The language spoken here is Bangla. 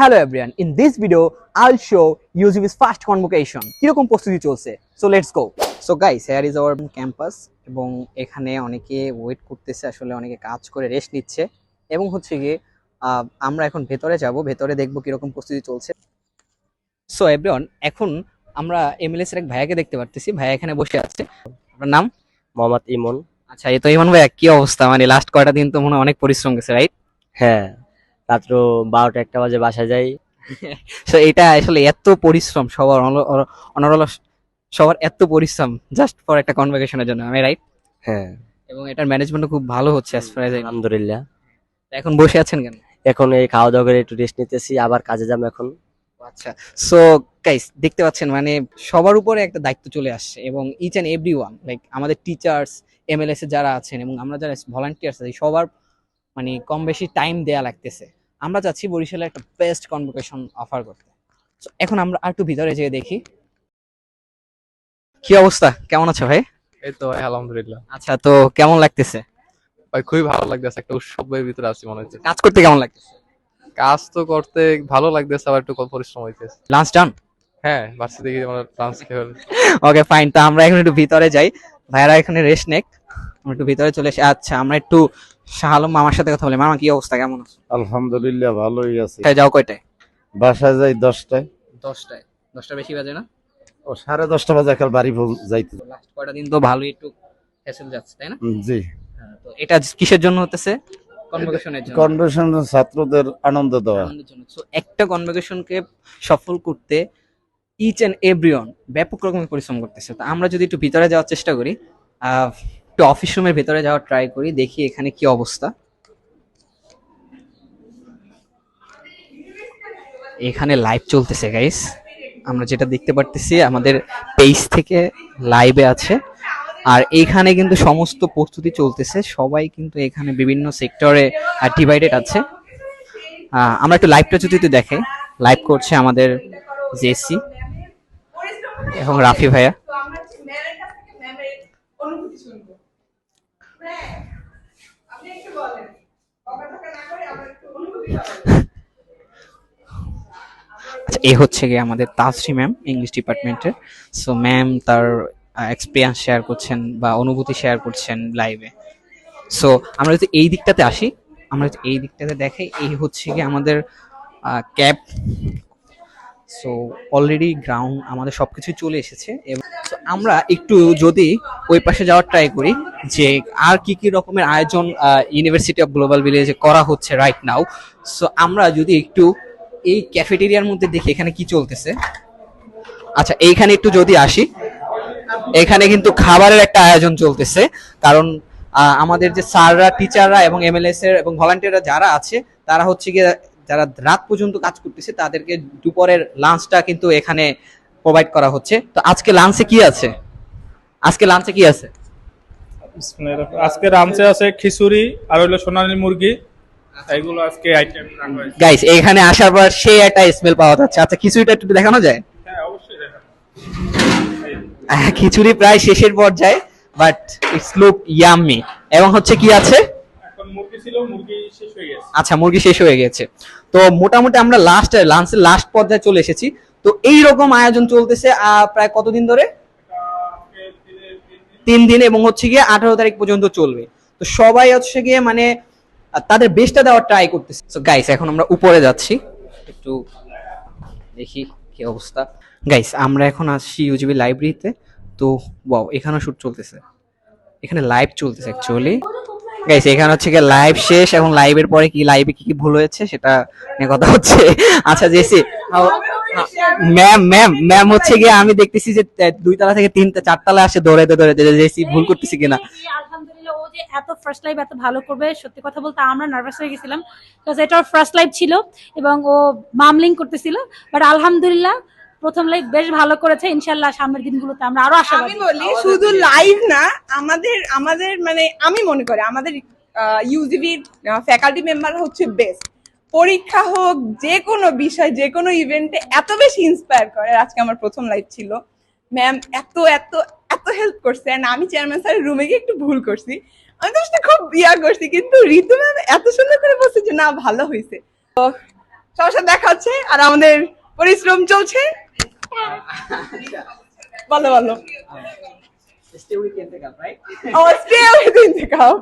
Hello everyone, in this video I'll show UGB's first convocation কিরকম প্রস্তুতি চলছে। So let's go. So guys, here is our campus এবং এখানে অনেকে ওয়েট করতেছে, আসলে অনেকে কাজ করে রেস্ট নিচ্ছে এবং হচ্ছে গিয়ে আমরা এখন ভেতরে যাব, ভেতরে দেখব কিরকম প্রস্তুতি চলছে। So everyone, এখন আমরা এমএলএস এর এক ভাইয়াকে দেখতে পারতেছি, ভাইয়া এখানে বসে আছে। আপনার নাম? মোহাম্মদ ইমন। আচ্ছা, এই তো ইমন ভাইয়া, কি অবস্থা? মানে লাস্ট কয়টা দিন তো মনে হয় অনেক পরিশ্রম গেছে, রাইট? হ্যাঁ, রাত্র 12টা-1টা বাজে বাসা যাই। সো এটা আসলে এত পরিশ্রম সবার অনরল সবার এত পরিশ্রম জাস্ট ফর একটা কনভোকেশনের জন্য, আমি রাইট? হ্যাঁ, এবং এটার ম্যানেজমেন্টও খুব ভালো হচ্ছে অ্যাজ ফার অ্যাজ আলহামদুলিল্লাহ। এখন বসে আছেন কেন? এখন এই খাওয়া দাওয়া করে একটু রেস্ট নিতেছি, আবার কাজে যাবো এখন। আচ্ছা, সো গাইস দেখতে পাচ্ছেন মানে সবার উপরে একটা দায়িত্ব চলে আসছে এবং each and every one, like আমাদের টিচার্স, এমএলএস এ যারা আছেন এবং আমরা যারা ভলান্টিয়ার্স আছি, সবার মানে কম বেশি টাইম দেয়া লাগতেছে। আমরা চাচ্ছি বরিশালে একটা বেস্ট কনভোকেশন অফার করতে। So, এখন আমরা আর একটু ভিতরে যেয়ে দেখি কি অবস্থা, কেমন আছো ভাই? এই তো ভাই, আলহামদুলিল্লাহ। আচ্ছা, তো কেমন লাগতেছে? ভাই খুবই ভালো লাগতেছে, একটা উৎসবের ভিতরে আছি মনে হচ্ছে। কাজ করতে কেমন লাগতেছে? কাজ তো করতে ভালো লাগতেছে, আবার একটু পরিশ্রম হইতেছে। লাঞ্চ ডান? হ্যাঁ, ভার্সিটি থেকে আমরা লাঞ্চ খেয়ে ওকে ফাইন, তো আমরা এখন একটু ভিতরে যাই, ভাইয়ারা এখানে রেস্ট নেক, আমরা একটু ভিতরে চলে এসে। আচ্ছা, আমরা একটু শাহ আলম মামার সাথে কথা বলি। মামা, কি অবস্থা, কেমন আছো? আলহামদুলিল্লাহ, ভালোই আছি। যাও কয়টায়? বাসায় যাই 10টায়। 10টায়? 10টা বেশি বাজে না? ও 10:30 বাজে কাল বাড়ি যাইতে। লাস্ট কয়টা দিন তো ভালোই একটু হ্যাসেল যাচ্ছে, তাই না? জি, তো এটা কিসের জন্য হতেছে? কনভোকেশনের জন্য। কনভেনশন ছাত্রদের আনন্দ দেওয়া। আনন্দের জন্য। সো একটা কনভোকেশনকে সফল করতে ইচ এন্ড এভরিওয়ান ব্যাপক রকমের পরিশ্রম করতেছে। তো আমরা যদি একটু ভিতরে যাওয়ার চেষ্টা করি, একটু অফিস রুমের ভিতরে যাওয়ার ট্রাই করি, দেখি এখানে কি অবস্থা। এখানে লাইভ চলতেছে গাইস, আমরা যেটা দেখতে পারতেছি আমাদের পেজ থেকে লাইভে আছে। আর এইখানে কিন্তু সমস্ত প্রস্তুতি চলতেছে, সবাই কিন্তু এখানে বিভিন্ন সেক্টরে ডিভাইডেড আছে। আমরা একটু লাইভটা যদি একটু দেখাই, লাইভ করছে আমাদের জেসি এবং রাফি ভাইয়া। আচ্ছা, এ হচ্ছে গিয়ে আমাদের তাসরি ম্যাম, ইংলিশ ডিপার্টমেন্টের। সো ম্যাম তার এক্সপিরিয়েন্স শেয়ার করছেন বা অনুভূতি শেয়ার করছেন লাইভে। সো আমরা যদি এই দিকটাতে আসি, আমরা যদি এই দিকটাতে দেখাই, এই হচ্ছে গিয়ে আমাদের ক্যাব। সো অলরেডি গ্রাউন্ড আমাদের সবকিছু চলে এসেছে এবং আমরা একটু যদি ওই পাশে যাওয়ার ট্রাই করি যে আর কি কি রকমের আয়োজন ইউনিভার্সিটি অফ গ্লোবাল ভিলেজে করা হচ্ছে রাইট নাও। সো আমরা যদি একটু এই ক্যাফেটেরিয়ার মধ্যে দেখি এখানে কি চলতেছে। আচ্ছা, এইখানে একটু যদি আসি, এখানে কিন্তু খাবারের একটা আয়োজন চলতেছে, কারণ আমাদের যে স্যাররা, টিচাররা এবং এমএলএস এর এবং ভলান্টিয়াররা যারা আছে, তারা হচ্ছে গিয়ে যারা রাত পর্যন্ত কাজ করতেছে, তাদেরকে দুপুরের লাঞ্চটা কিন্তু এখানে প্রোভাইড করা হচ্ছে। তো আজকে লাঞ্চে কি আছে? আজকে লাঞ্চে কি আছে? আজকে রামচে আছে খিচুড়ি আর হইলো সোনালী মুরগি, এইগুলো আজকে আইটেম রাখা হয়েছে। গাইস, এখানে আসার পর সেই একটা স্মেল পাওয়া যাচ্ছে। আচ্ছা, খিচুড়িটা একটু দেখানো যায়? হ্যাঁ, অবশ্যই দেখাবো। খিচুড়ি প্রায় শেষের পর্যায়ে, বাট ইটস লুক ইয়াম্মি। এবং হচ্ছে কি আছে? এখন মুরগি ছিল, মুরগি শেষ হয়ে গেছে। আচ্ছা, মুরগি শেষ হয়ে গেছে। তো মোটামুটি আমরা লাঞ্চের লাস্ট পর্যায়ে চলে এসেছি। তো এই রকম আয়োজন চলতেছে প্রায় কতদিন ধরে? 3 দিন, এবং হচ্ছে গিয়ে 18 তারিখ পর্যন্ত চলবে। তো সবাই হচ্ছে গিয়ে মানে তাদের বেস্টটা দেওয়ার ট্রাই করতেছে। সো গাইস, এখন আমরা উপরে যাচ্ছি, একটু দেখি কি অবস্থা। গাইস, আমরা এখন আসছি ইউজিবি লাইব্রেরিতে। তো ওয়াও, এখানে শুট চলতেছে, এখানে লাইভ চলতেছে অ্যাকচুয়ালি। গাইস, এখানে হচ্ছে গিয়ে লাইভ শেষ এবং লাইভের পরে কি লাইভে কি কি ভুল হয়েছে সেটা নিয়ে কথা হচ্ছে। আচ্ছা জেসি, ম্যাম হচ্ছে গিয়ে আমি দেখতেছি যে 2 তলা থেকে 3-4 তলায় আসে দৌড়ে দৌড়ে, জেসি ভুল করতেছি কিনা। আলহামদুলিল্লাহ, ও যে এত ফার্স্ট লাইভ এত ভালো করবে, সত্যি কথা বলতে আমরা নার্ভাস হয়ে গেছিলাম, বিকজ এটা ওর ফার্স্ট লাইভ ছিল এবং ও মামলিং করতেছিল। বাট আলহামদুলিল্লাহ, প্রথম লাইভ বেশ ভালো করেছে। ইনশাআল্লাহ সামনের দিনগুলোতে আমরা আরো আশাবাদী। আমি বলি শুধু লাইভ না, আমাদের মানে আমি মনে করি আমাদের ইউজিবির ফ্যাকাল্টি মেম্বার হচ্ছে বেস্ট। পরীক্ষা হোক, যে কোনো বিষয়, যে কোনো ইভেন্টে এত বেশি ইন্সপায়ার করে। আজকে আমার প্রথম লাইভ ছিল, ম্যাম এত এত এত হেল্প করছে। আমি চেয়ারম্যান স্যারের রুমে গিয়ে একটু ভুল করছি, আমি তো খুব করছি, কিন্তু ঋতু ম্যাম এত সুন্দর করে বলছে যে না ভালো হয়েছে। সবার সাথে দেখা হচ্ছে আর আমাদের পরিশ্রম চলছে। বলো বলো। Stay with the Cup, right? Oh, stay with the cup.